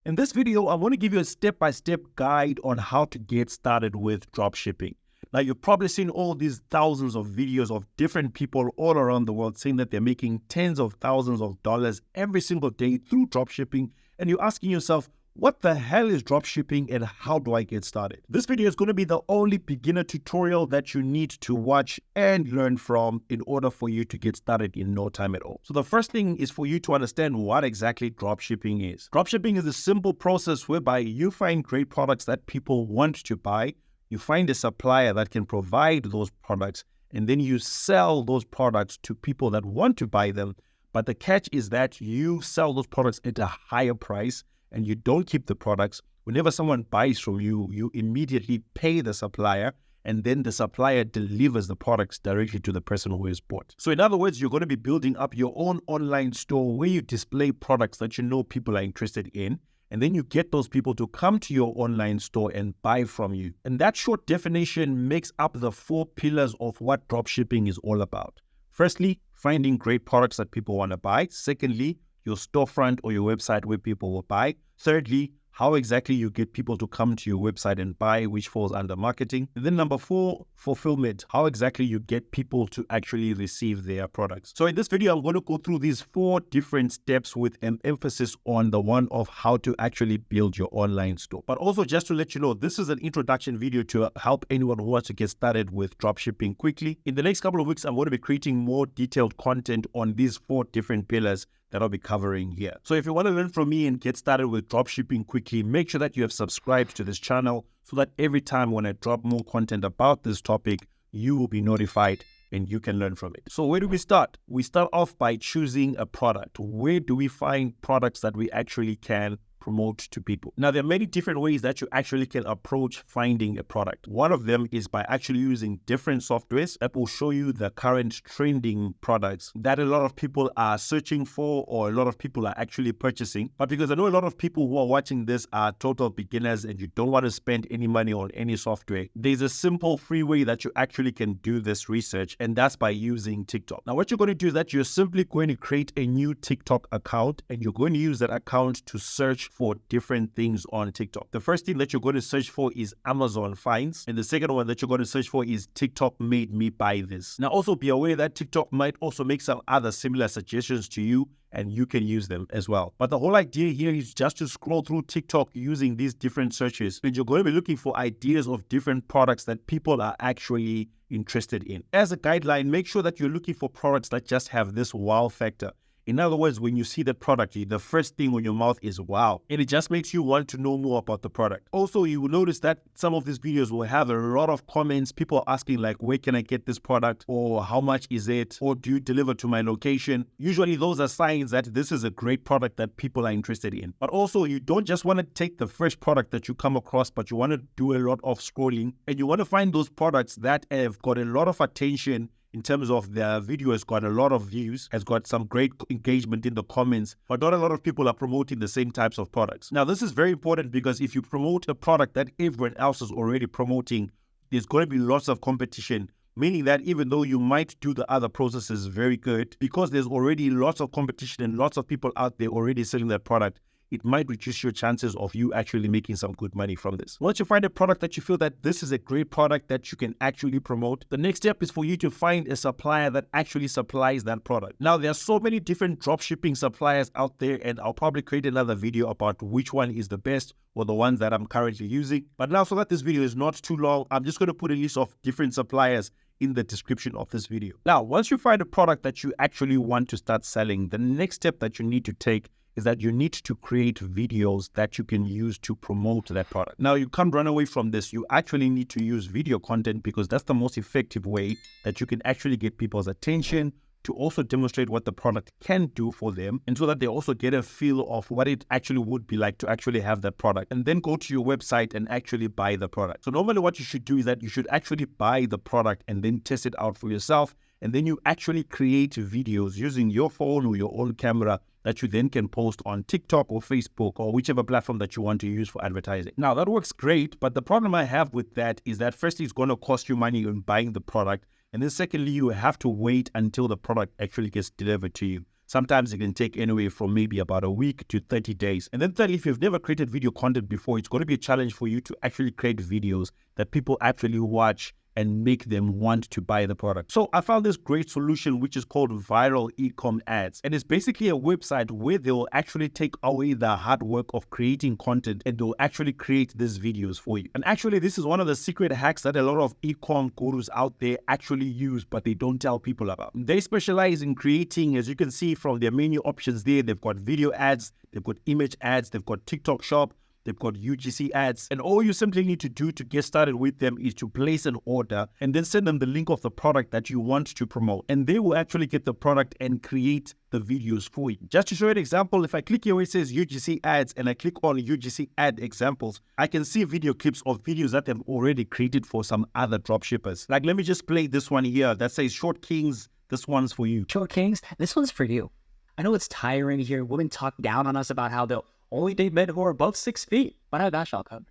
In this video, I want to give you a step-by-step guide on how to get started with dropshipping. Now, you've probably seen all these thousands of videos of different people all around the world saying that they're making tens of thousands of dollars every single day through dropshipping, and you're asking yourself, what the hell is dropshipping and how do I get started? This video is going to be the only beginner tutorial that you need to watch and learn from in order for you to get started in no time at all. So the first thing is for you to understand what exactly dropshipping is. Dropshipping is a simple process whereby you find great products that people want to buy, you find a supplier that can provide those products, and then you sell those products to people that want to buy them. But the catch is that you sell those products at a higher price and you don't keep the products. Whenever someone buys from you, you immediately pay the supplier, and then the supplier delivers the products directly to the person who has bought. So in other words, you're going to be building up your own online store where you display products that you know people are interested in, and then you get those people to come to your online store and buy from you. And that short definition makes up the 4 pillars of what dropshipping is all about. Firstly, finding great products that people want to buy. Secondly, your storefront or your website where people will buy. Thirdly, how exactly you get people to come to your website and buy, which falls under marketing. And then number 4, fulfillment. How exactly you get people to actually receive their products. So in this video, I'm going to go through these 4 different steps with an emphasis on the one of how to actually build your online store. But also just to let you know, this is an introduction video to help anyone who wants to get started with dropshipping quickly. In the next couple of weeks, I'm going to be creating more detailed content on these 4 different pillars that I'll be covering here. So if you want to learn from me and get started with dropshipping quickly, make sure that you have subscribed to this channel so that every time when I drop more content about this topic, you will be notified and you can learn from it. So where do we start? We start off by choosing a product. Where do we find products that we actually can promote to people? Now, there are many different ways that you actually can approach finding a product. One of them is by actually using different softwares that will show you the current trending products that a lot of people are searching for or a lot of people are actually purchasing. But because I know a lot of people who are watching this are total beginners and you don't want to spend any money on any software, there's a simple free way that you actually can do this research, and that's by using TikTok. Now, what you're going to do is that you're simply going to create a new TikTok account and you're going to use that account to search for different things on TikTok. The first thing that you're going to search for is Amazon finds, and the second one that you're going to search for is TikTok made me buy this. Now, also be aware that TikTok might also make some other similar suggestions to you, and you can use them as well. But the whole idea here is just to scroll through TikTok using these different searches, and you're going to be looking for ideas of different products that people are actually interested in. As a guideline, make sure that you're looking for products that just have this wow factor. In other words, when you see that product, the first thing on your mouth is wow, and it just makes you want to know more about the product. Also, you will notice that some of these videos will have a lot of comments, people asking like, where can I get this product? Or how much is it? Or do you deliver to my location? Usually those are signs that this is a great product that people are interested in. But also, you don't just want to take the first product that you come across, but you want to do a lot of scrolling, and you want to find those products that have got a lot of attention in terms of their video has got a lot of views, has got some great engagement in the comments, but not a lot of people are promoting the same types of products. Now, this is very important because if you promote a product that everyone else is already promoting, there's going to be lots of competition, meaning that even though you might do the other processes very good, because there's already lots of competition and lots of people out there already selling that product, it might reduce your chances of you actually making some good money from this. Once you find a product that you feel that this is a great product that you can actually promote, the next step is for you to find a supplier that actually supplies that product. Now, there are so many different dropshipping suppliers out there, and I'll probably create another video about which one is the best or the ones that I'm currently using. But now, so that this video is not too long, I'm just going to put a list of different suppliers in the description of this video. Now, once you find a product that you actually want to start selling, the next step that you need to take is that you need to create videos that you can use to promote that product. Now, you can't run away from this. You actually need to use video content because that's the most effective way that you can actually get people's attention, to also demonstrate what the product can do for them, and so that they also get a feel of what it actually would be like to actually have that product, and then go to your website and actually buy the product. So normally what you should do is that you should actually buy the product and then test it out for yourself, and then you actually create videos using your phone or your own camera that you then can post on TikTok or Facebook or whichever platform that you want to use for advertising. Now, that works great, but the problem I have with that is that firstly, it's going to cost you money in buying the product, and then secondly, you have to wait until the product actually gets delivered to you. Sometimes it can take anywhere from maybe about a week to 30 days. And then thirdly, if you've never created video content before, it's going to be a challenge for you to actually create videos that people actually watch and make them want to buy the product. So I found this great solution, which is called Viral Ecom Ads. And it's basically a website where they'll actually take away the hard work of creating content and they'll actually create these videos for you. And actually, this is one of the secret hacks that a lot of ecom gurus out there actually use, but they don't tell people about. They specialize in creating, as you can see from their menu options there, they've got video ads, they've got image ads, they've got TikTok Shop, they've got UGC ads, and all you simply need to do to get started with them is to place an order and then send them the link of the product that you want to promote. And they will actually get the product and create the videos for you. Just to show you an example, if I click here where it says UGC ads and I click on UGC ad examples, I can see video clips of videos that they've already created for some other dropshippers. Like, let me just play this one here that says Short Kings. This one's for you. Short Kings, this one's for you. I know it's tiring to hear women talk down on us about how they'll only date men who are above 6 feet, but I have that shall cover.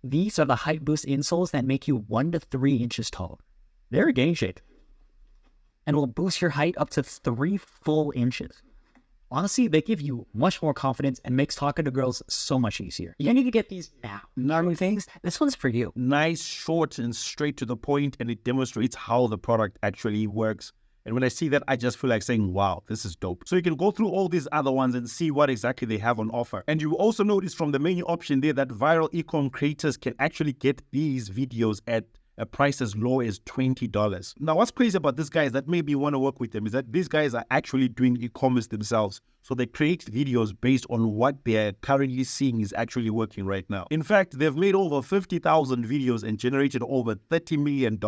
These are the height boost insoles that make you 1 to 3 inches tall. They're a game shape and will boost your height up to 3 full inches. Honestly, they give you much more confidence and makes talking to girls so much easier. You need to get these now. Gnarly things, this one's for you. Nice, short, and straight to the point, and it demonstrates how the product actually works. And when I see that, I just feel like saying, wow, this is dope. So you can go through all these other ones and see what exactly they have on offer. And you will also notice from the menu option there that viral ecom creators can actually get these videos at a price as low as $20. Now, what's crazy about this guy is that maybe you want to work with them is that these guys are actually doing e-commerce themselves. So they create videos based on what they're currently seeing is actually working right now. In fact, they've made over 50,000 videos and generated over $30 million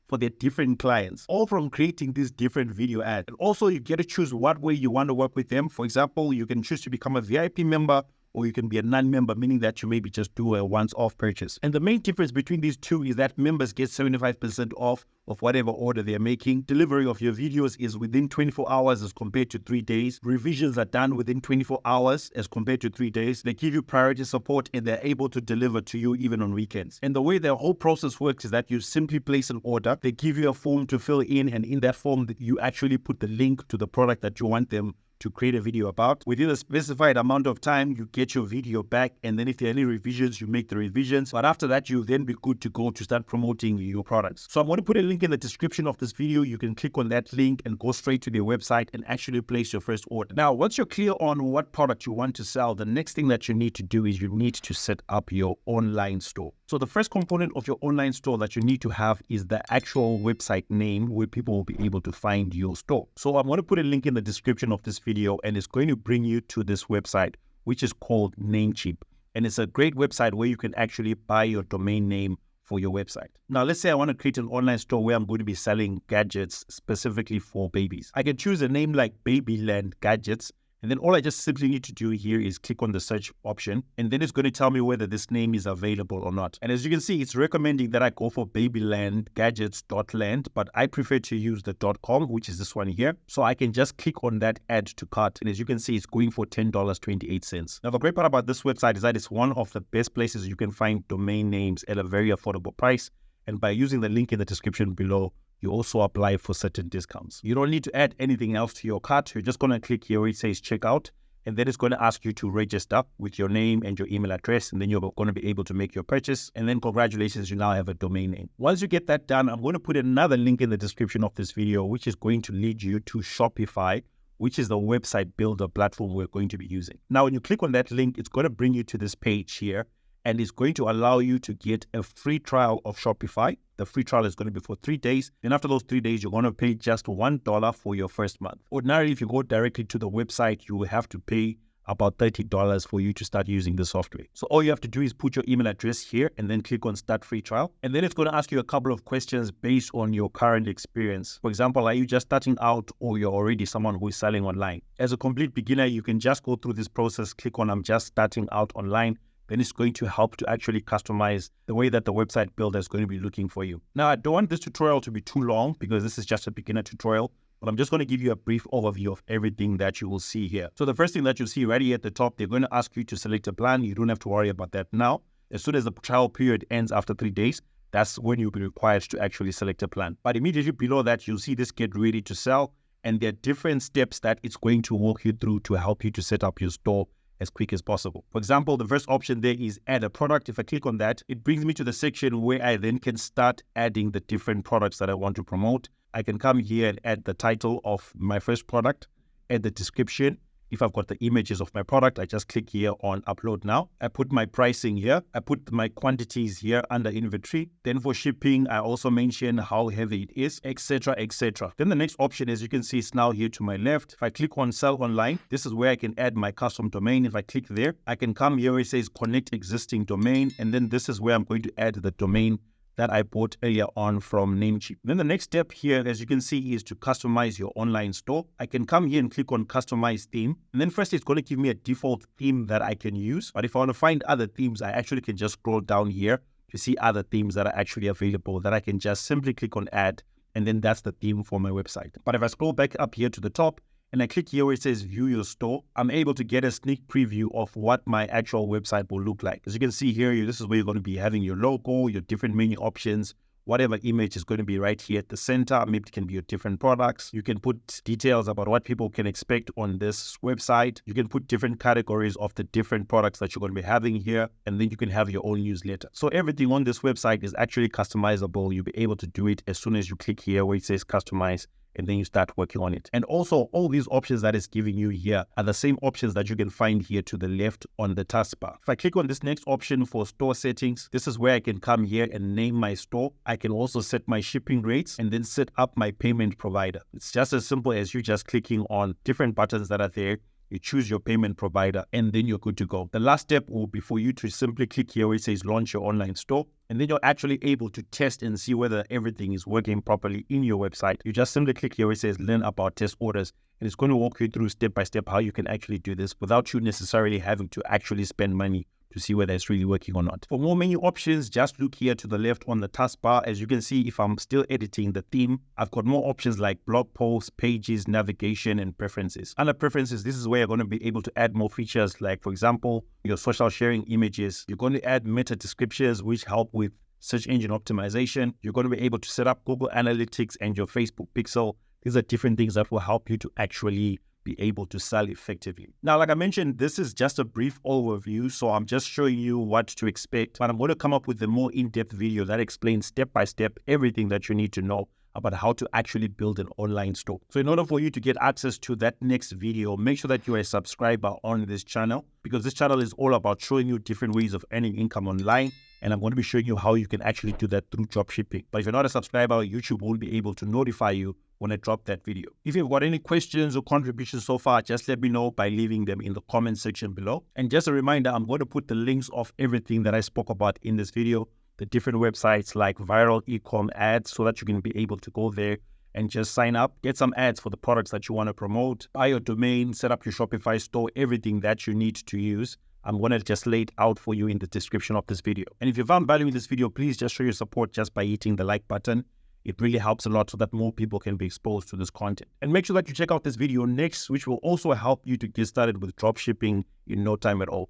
for their different clients, all from creating these different video ads. And also, you get to choose what way you want to work with them. For example, you can choose to become a VIP member, or you can be a non-member, meaning that you maybe just do a once-off purchase. And the main difference between these two is that members get 75% off of whatever order they're making. Delivery of your videos is within 24 hours as compared to 3 days. Revisions are done within 24 hours as compared to 3 days. They give you priority support and they're able to deliver to you even on weekends. And the way their whole process works is that you simply place an order. They give you a form to fill in, and in that form, you actually put the link to the product that you want them to create a video about. Within a specified amount of time, you get your video back, and then if there are any revisions, you make the revisions. But after that, you'll then be good to go to start promoting your products. So I'm going to put a link in the description of this video. You can click on that link and go straight to their website and actually place your first order. Now, once you're clear on what product you want to sell, the next thing that you need to do is you need to set up your online store. So the first component of your online store that you need to have is the actual website name where people will be able to find your store. So I'm going to put a link in the description of this video, and it's going to bring you to this website, which is called Namecheap. And it's a great website where you can actually buy your domain name for your website. Now, let's say I want to create an online store where I'm going to be selling gadgets specifically for babies. I can choose a name like Babyland Gadgets. And then all I just simply need to do here is click on the search option, and then it's going to tell me whether this name is available or not. And as you can see, it's recommending that I go for babylandgadgets.land, but I prefer to use the .com, which is this one here. So I can just click on that add to cart. And as you can see, it's going for $10.28. Now, the great part about this website is that it's one of the best places you can find domain names at a very affordable price. And by using the link in the description below, you also apply for certain discounts. You don't need to add anything else to your cart. You're just going to click here where it says checkout, and then it's going to ask you to register with your name and your email address, and then you're going to be able to make your purchase. And then congratulations, you now have a domain name. Once you get that done, I'm going to put another link in the description of this video, which is going to lead you to Shopify, which is the website builder platform we're going to be using. Now, when you click on that link, it's going to bring you to this page here, and it's going to allow you to get a free trial of Shopify. The free trial is going to be for 3 days. And after those 3 days, you're going to pay just $1 for your first month. Ordinarily, if you go directly to the website, you will have to pay about $30 for you to start using the software. So all you have to do is put your email address here and then click on start free trial. And then it's going to ask you a couple of questions based on your current experience. For example, are you just starting out, or you're already someone who is selling online? As a complete beginner, you can just go through this process, click on I'm just starting out online. Then it's going to help to actually customize the way that the website builder is going to be looking for you. Now, I don't want this tutorial to be too long because this is just a beginner tutorial, but I'm just going to give you a brief overview of everything that you will see here. So the first thing that you'll see right here at the top, they're going to ask you to select a plan. You don't have to worry about that now. As soon as the trial period ends after 3 days, that's when you'll be required to actually select a plan. But immediately below that, you'll see this get ready to sell. And there are different steps that it's going to walk you through to help you to set up your store as quick as possible. For example, the first option there is add a product. If I click on that, it brings me to the section where I then can start adding the different products that I want to promote. I can come here and add the title of my first product, add the description. If I've got the images of my product, I just click here on upload now. I put my pricing here. I put my quantities here under inventory. Then for shipping, I also mention how heavy it is, etc., etc. Then the next option, as you can see, is now here to my left. If I click on sell online, this is where I can add my custom domain. If I click there, I can come here where it says connect existing domain. And then this is where I'm going to add the domain that I bought earlier on from Namecheap. Then the next step here, as you can see, is to customize your online store. I can come here and click on customize theme. And then first it's going to give me a default theme that I can use. But if I want to find other themes, I actually can just scroll down here to see other themes that are actually available that I can just simply click on add. And then that's the theme for my website. But if I scroll back up here to the top, and I click here where it says view your store, I'm able to get a sneak preview of what my actual website will look like. As you can see here, this is where you're going to be having your logo, your different menu options, whatever image is going to be right here at the center. Maybe it can be your different products. You can put details about what people can expect on this website. You can put different categories of the different products that you're going to be having here, and then you can have your own newsletter. So everything on this website is actually customizable. You'll be able to do it as soon as you click here where it says customize, and then you start working on it. And also all these options that it's giving you here are the same options that you can find here to the left on the taskbar. If I click on this next option for store settings, this is where I can come here and name my store. I can also set my shipping rates and then set up my payment provider. It's just as simple as you just clicking on different buttons that are there. You choose your payment provider, and then you're good to go. The last step will be for you to simply click here where it says launch your online store. And then you're actually able to test and see whether everything is working properly in your website. You just simply click here where it says learn about test orders. And it's going to walk you through step by step how you can actually do this without you necessarily having to actually spend money to see whether it's really working or not. For more menu options, just look here to the left on the taskbar. As you can see, if I'm still editing the theme, I've got more options like blog posts, pages, navigation, and preferences. Under preferences, this is where you're going to be able to add more features like, for example, your social sharing images. You're going to add meta descriptions, which help with search engine optimization. You're going to be able to set up Google Analytics and your Facebook pixel. These are different things that will help you to actually be able to sell effectively. Now, like I mentioned, this is just a brief overview, so I'm just showing you what to expect, but I'm going to come up with a more in-depth video that explains step by step everything that you need to know about how to actually build an online store. So in order for you to get access to that next video, make sure that you're a subscriber on this channel, because this channel is all about showing you different ways of earning income online. And I'm going to be showing you how you can actually do that through dropshipping. But if you're not a subscriber, YouTube won't be able to notify you when I drop that video. If you've got any questions or contributions so far, just let me know by leaving them in the comment section below. And just a reminder, I'm going to put the links of everything that I spoke about in this video, the different websites like viral e-com ads, so that you can be able to go there and just sign up, get some ads for the products that you want to promote, buy your domain, set up your Shopify store, everything that you need to use. I'm going to just lay it out for you in the description of this video. And if you found value in this video, please just show your support just by hitting the like button. It really helps a lot so that more people can be exposed to this content. And make sure that you check out this video next, which will also help you to get started with dropshipping in no time at all.